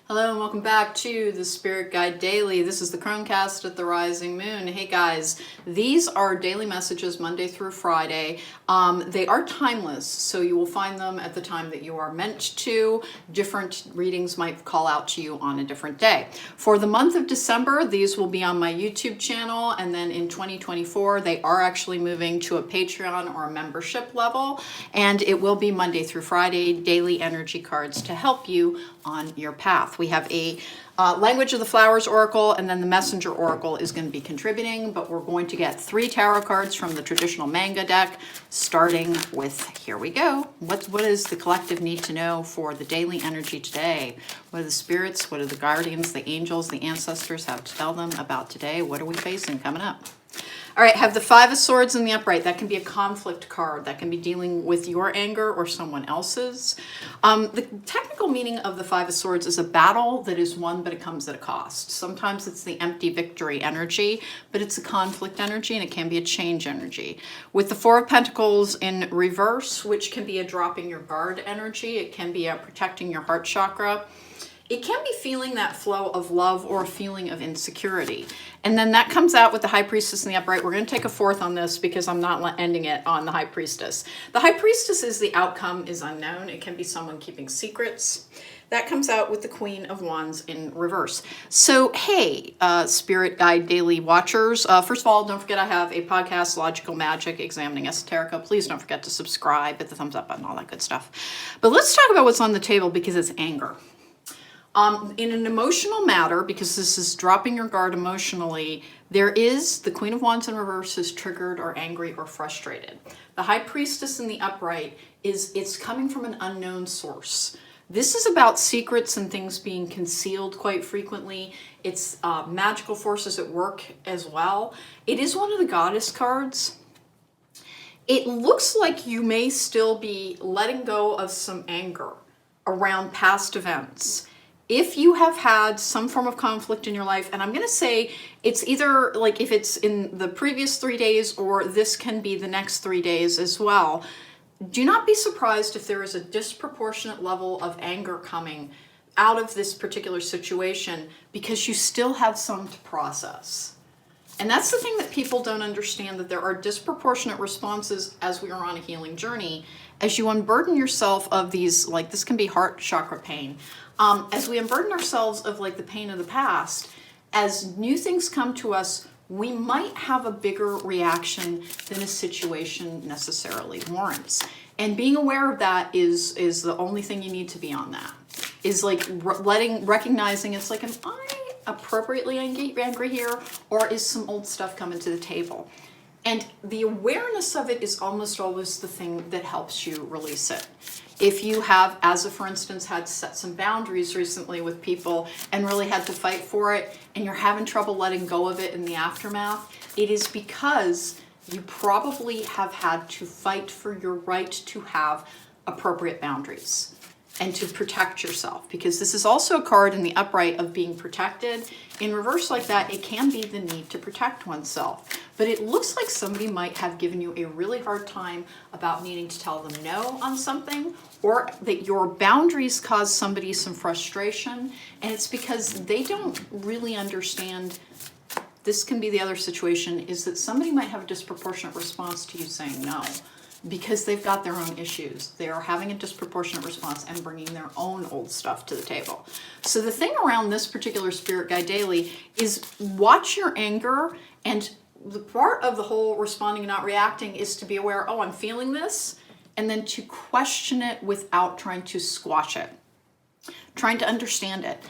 Hello and welcome back to the Spirit Guide Daily. This is the cronecast at the rising moon. Hey guys, these are daily messages Monday through Friday. They are timeless, so you will find them at the time that you are meant to. Different readings might call out to you on a different day. For the month of December, these will be on my YouTube channel, and then in 2024, they are actually moving to a Patreon or a membership level, and it will be Monday through Friday daily energy cards to help you on your path. We have a Language of the Flowers Oracle, and then the Messenger Oracle is going to be contributing, but we're going to get 3 tarot cards from the traditional manga deck, starting with, here we go. What does the collective need to know for the daily energy today? What do the spirits, what do the guardians, the angels, the ancestors have to tell them about today? What are we facing coming up? All right, have the Five of Swords in the upright. That can be a conflict card. That can be dealing with your anger or someone else's. The technical meaning of the Five of Swords is a battle that is won, but it comes at a cost. Sometimes it's the empty victory energy, but it's a conflict energy, and it can be a change energy. With the Four of Pentacles in reverse, which can be a dropping your guard energy, it can be a protecting your heart chakra. It can be feeling that flow of love or a feeling of insecurity. And then that comes out with the High Priestess in the upright. We're going to take a fourth on this because I'm not ending it on the High Priestess. The High Priestess is the outcome is unknown. It can be someone keeping secrets. That comes out with the Queen of Wands in reverse. So, hey, Spirit Guide Daily Watchers. First of all, don't forget I have a podcast, Logical Magic, Examining Esoterica. Please don't forget to subscribe, hit the thumbs up button, all that good stuff. But let's talk about what's on the table because it's anger. In an emotional matter, because this is dropping your guard emotionally, there is the Queen of Wands in reverse is triggered or angry or frustrated. The High Priestess in the upright it's coming from an unknown source. This is about secrets and things being concealed quite frequently. It's magical forces at work as well. It is one of the goddess cards. It looks like you may still be letting go of some anger around past events. If you have had some form of conflict in your life, and I'm going to say it's either like if it's in the previous 3 days or this can be the next 3 days as well, do not be surprised if there is a disproportionate level of anger coming out of this particular situation because you still have some to process. And that's the thing that people don't understand, that there are disproportionate responses as we are on a healing journey. As you unburden yourself of these, like this can be heart chakra pain. As we unburden ourselves of like the pain of the past, as new things come to us, we might have a bigger reaction than a situation necessarily warrants. And being aware of that is the only thing you need to be on that. Is like recognizing it's like, am I appropriately angry here, or is some old stuff coming to the table? And the awareness of it is almost always the thing that helps you release it. If you have, for instance, had set some boundaries recently with people and really had to fight for it, and you're having trouble letting go of it in the aftermath, it is because you probably have had to fight for your right to have appropriate boundaries and to protect yourself, because this is also a card in the upright of being protected. In reverse like that, it can be the need to protect oneself. But it looks like somebody might have given you a really hard time about needing to tell them no on something, or that your boundaries cause somebody some frustration, and it's because they don't really understand. This can be the other situation, is that somebody might have a disproportionate response to you saying no, because they've got their own issues. They are having a disproportionate response and bringing their own old stuff to the table. So the thing around this particular Spirit Guide Daily is watch your anger, and the part of the whole responding and not reacting is to be aware, oh, I'm feeling this, and then to question it without trying to squash it, trying to understand it.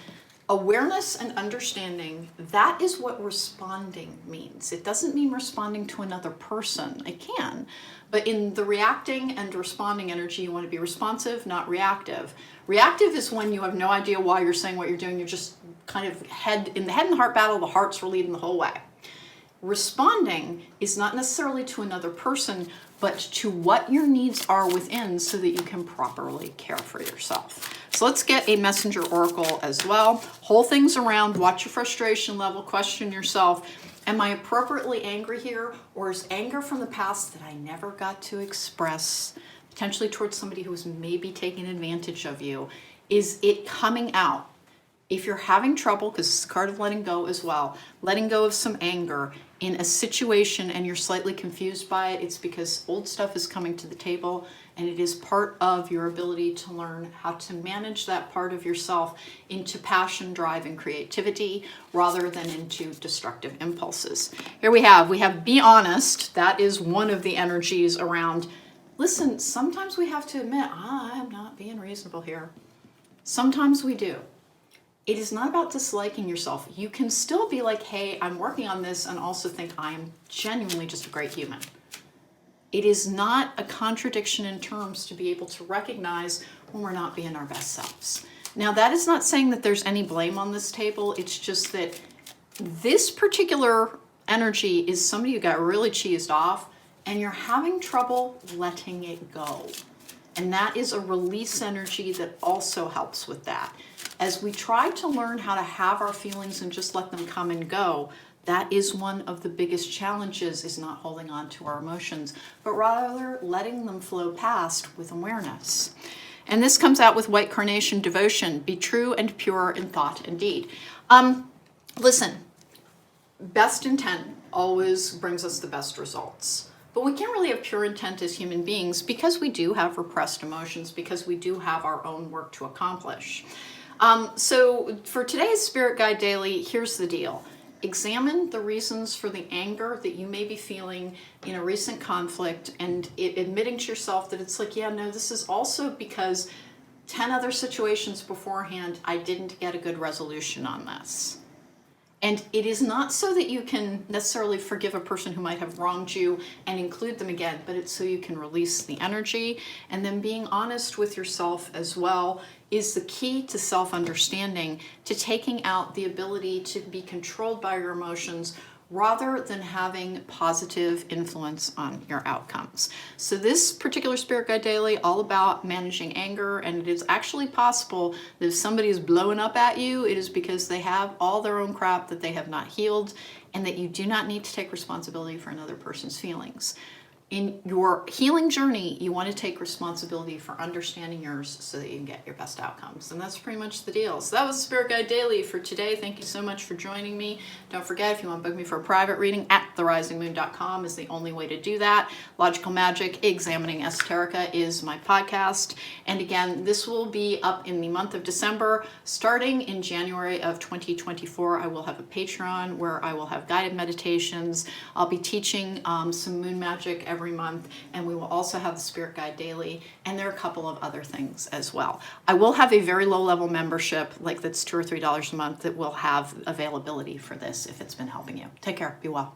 Awareness and understanding, that is what responding means. It doesn't mean responding to another person. It can, but in the reacting and responding energy, you want to be responsive, not reactive. Reactive is when you have no idea why you're saying what you're doing. You're just kind of head and heart battle, the hearts were leading the whole way. Responding is not necessarily to another person, but to what your needs are within so that you can properly care for yourself. So let's get a messenger oracle as well. Whole things around, watch your frustration level, question yourself. Am I appropriately angry here, or is anger from the past that I never got to express, potentially towards somebody who was maybe taking advantage of you, is it coming out? If you're having trouble, because it's the card of letting go as well, letting go of some anger in a situation and you're slightly confused by it, it's because old stuff is coming to the table, and it is part of your ability to learn how to manage that part of yourself into passion, drive, and creativity rather than into destructive impulses. Here we have be honest. That is one of the energies around, listen, sometimes we have to admit, I'm not being reasonable here. Sometimes we do. It is not about disliking yourself. You can still be like, hey, I'm working on this, and also think I am genuinely just a great human. It is not a contradiction in terms to be able to recognize when we're not being our best selves. Now, that is not saying that there's any blame on this table. It's just that this particular energy is somebody who got really cheesed off, and you're having trouble letting it go. And that is a release energy that also helps with that. As we try to learn how to have our feelings and just let them come and go, that is one of the biggest challenges, is not holding on to our emotions, but rather letting them flow past with awareness. And this comes out with White Carnation Devotion, be true and pure in thought and deed. Listen, best intent always brings us the best results. But we can't really have pure intent as human beings because we do have repressed emotions, because we do have our own work to accomplish. So for today's Spirit Guide Daily, here's the deal. Examine the reasons for the anger that you may be feeling in a recent conflict, and admitting to yourself that it's like, yeah, no, this is also because 10 other situations beforehand, I didn't get a good resolution on this. And it is not so that you can necessarily forgive a person who might have wronged you and include them again, but it's so you can release the energy. And then being honest with yourself as well is the key to self-understanding, to taking out the ability to be controlled by your emotions rather than having positive influence on your outcomes. So this particular Spirit Guide Daily, all about managing anger, and it is actually possible that if somebody is blowing up at you, it is because they have all their own crap that they have not healed, and that you do not need to take responsibility for another person's feelings. In your healing journey, you want to take responsibility for understanding yours so that you can get your best outcomes. And that's pretty much the deal. So that was the Spirit Guide Daily for today. Thank you so much for joining me. Don't forget, if you want to book me for a private reading, at therisingmoon.com is the only way to do that. Logical Magic, Examining Esoterica is my podcast. And again, this will be up in the month of December. Starting in January of 2024, I will have a Patreon where I will have guided meditations. I'll be teaching some moon magic every month, and we will also have the Spirit Guide Daily, and there are a couple of other things as well. I will have a very low level membership, like that's $2 or $3 a month, that will have availability for this if it's been helping you. Take care. Be well.